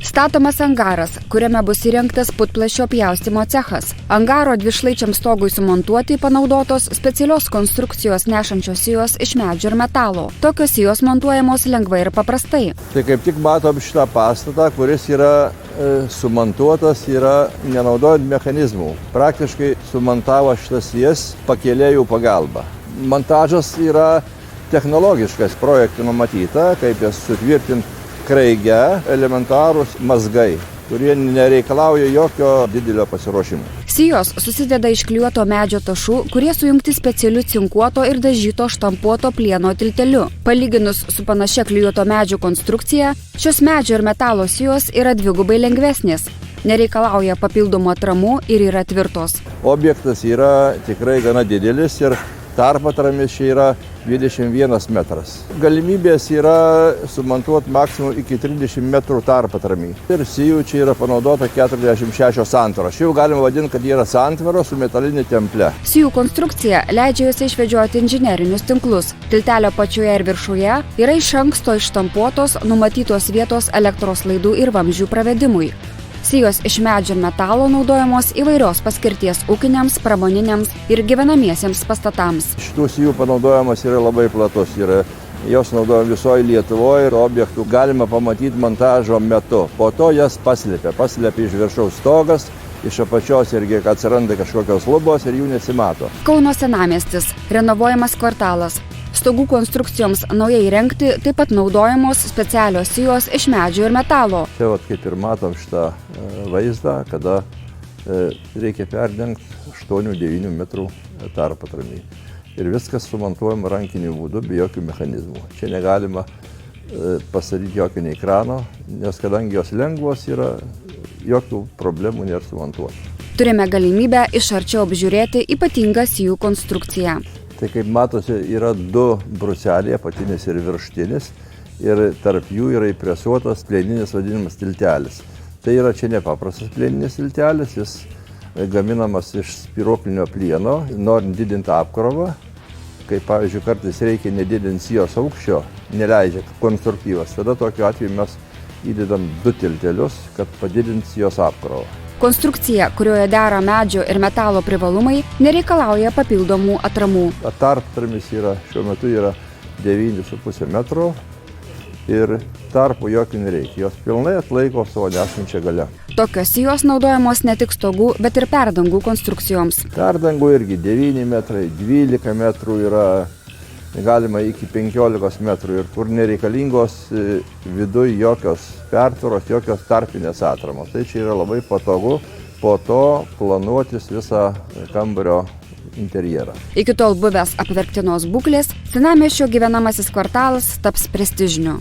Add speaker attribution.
Speaker 1: Statomas angaras, kuriame bus įrengtas putplasčio pjaustymo cechas. Angaro dvišlaičiam stogui sumontuoti panaudotos specialios konstrukcijos nešančios sijos iš medžio ir metalo. Tokios sijos montuojamos lengvai ir paprastai.
Speaker 2: Tai kaip tik matom šitą pastatą, kuris yra sumontuotas, yra nenaudojant mechanizmų. Praktiškai sumontavo šitas sijas pakėlėjų pagalba. Montažas yra technologiškas projektų numatyta, kaip jas sutvirtinti kraige, elementarūs mazgai, kurie nereikalauja jokio didelio pasiruošimo.
Speaker 1: Sijos susideda iš klijuoto medžio tašų, kurie sujungti specialiu cinkuoto ir dažyto štampuoto plieno tilteliu. Palyginus su panašia klijuoto medžio konstrukcija, šios medžio ir metalo sijos yra dvigubai lengvesnės, nereikalauja papildomų atramų ir yra tvirtos.
Speaker 2: Objektas yra tikrai gana didelis ir tarpatramis čia yra 21 metras. Galimybės yra sumontuoti maksimum iki 30 metrų tarpatramį. Ir sijų čia yra panaudota 46 santvaros. Čia jau galima vadinti, kad yra santvaros su metalinė temple.
Speaker 1: Sijų konstrukcija leidžia juose išvedžioti inžinerinius tinklus. Tiltelio pačioje ir viršuje yra iš anksto išštampuotos numatytos vietos elektros laidų ir vamzdžių pravedimui. Sijos iš medžio ir metalo naudojamos įvairios paskirties ūkiniams, pramoniniams ir gyvenamiesiems pastatams.
Speaker 2: Šitų sijų panaudojimas yra labai platus. Jos naudojam visoje Lietuvoje ir objektų galima pamatyti montažo metu. Po to jas paslėpia iš viršaus stogas, iš apačios irgi atsiranda kažkokios lubos ir jų nesimato.
Speaker 1: Kauno senamiestis, renovuojamas kvartalas. Stogų konstrukcijoms naujai įrengti taip pat naudojamos specialios sijos iš medžio ir metalo.
Speaker 2: Čia kaip ir matom šitą vaizdą, kada reikia perdengti 8-9 metrų tarpatramį. Ir viskas sumontuojama rankiniu būdu, be jokių mechanizmų. Čia negalima pastatyti jokio nei krano, nes kadangi jos lengvos yra, jokių problemų nėra sumontuoti.
Speaker 1: Turime galimybę iš arčiau apžiūrėti ypatingą sijų konstrukciją.
Speaker 2: Tai kaip matosi, yra du bruseliai, apatinis ir viršutinis, ir tarp jų yra įpresuotas plieninis vadinamas tiltelis. Tai yra čia nepaprastas plieninis tiltelis, jis gaminamas iš spyruoklinio plieno, norint didinti apkrovą, kai pavyzdžiui kartais reikia nedidinti sijos aukščio, neleidžia konstruktyvas. Tada tokiu atveju mes įdedam du tiltelius, kad padidinti sijos apkrovą.
Speaker 1: Konstrukcija, kurioje dera medžio ir metalo privalumai, nereikalauja papildomų atramų.
Speaker 2: Tarptramis šiuo metu yra 9,5 metro ir tarpų jokių nereikia. Jos pilnai atlaiko savo nešančią galią.
Speaker 1: Tokios sijos naudojamos ne tik stogų, bet ir perdangų konstrukcijoms.
Speaker 2: Perdangų irgi 9 metrai, 12 metrų yra, galima iki 15 metrų ir kur nereikalingos viduje jokios pertvaros, jokios tarpinės atramos. Tai čia yra labai patogu po to planuotis visą kambario interjerą.
Speaker 1: Iki tol buvęs apverktinos būklės, senamiesčio gyvenamasis kvartalas taps prestižiniu.